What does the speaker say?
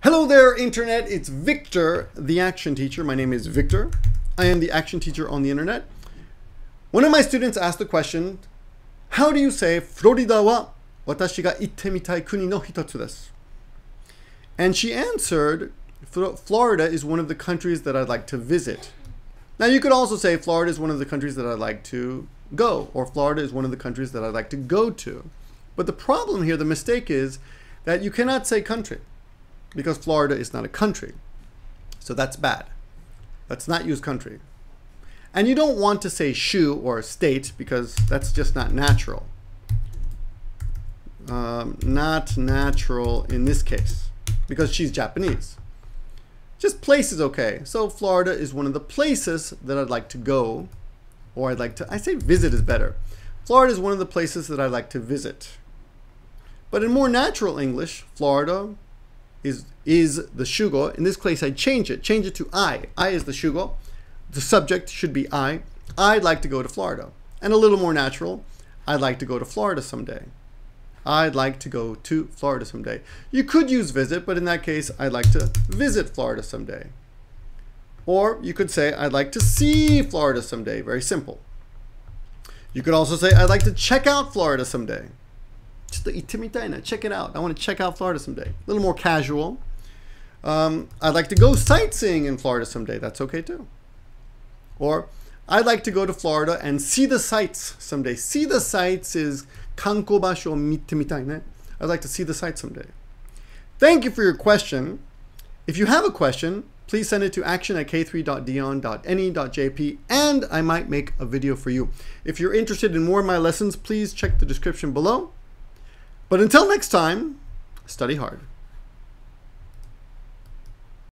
Hello there, Internet. It's Victor, the Action Teacher. My name is Victor. I am the Action Teacher on the Internet. One of my students asked the question, how do you say, Florida wa watashi ga itte mitai kuni no hitotsu desu? And she answered, Florida is one of the countries that I'd like to visit. Now you could also say Florida is one of the countries that I'd like to go, or Florida is one of the countries that I'd like to go to. But the problem here, the mistake is that you cannot say country, because Florida is not a country. So that's bad. Let's not use country. And you don't want to say shu or state, because that's just not natural. Not natural in this case, because she's Japanese. Just place is okay. So Florida is one of the places that I'd like to go, or I say visit is better. Florida is one of the places that I'd like to visit. But in more natural English, Florida is the shugo. In this case, I change it to I. I is the shugo. The subject should be I. I'd like to go to Florida. And a little more natural, I'd like to go to Florida someday. I'd like to go to Florida someday. You could use visit, but in that case, I'd like to visit Florida someday. Or you could say, I'd like to see Florida someday. Very simple. You could also say, I'd like to check out Florida someday. Check it out. I want to check out Florida someday. A little more casual. I'd like to go sightseeing in Florida someday. That's okay too. Or I'd like to go to Florida and see the sights someday. See the sights is kankou basho o mitte mitai ne. I'd like to see the sights someday. Thank you for your question. If you have a question, please send it to action@k3.dion.ne.jp and I might make a video for you. If you're interested in more of my lessons, please check the description below. But until next time, study hard.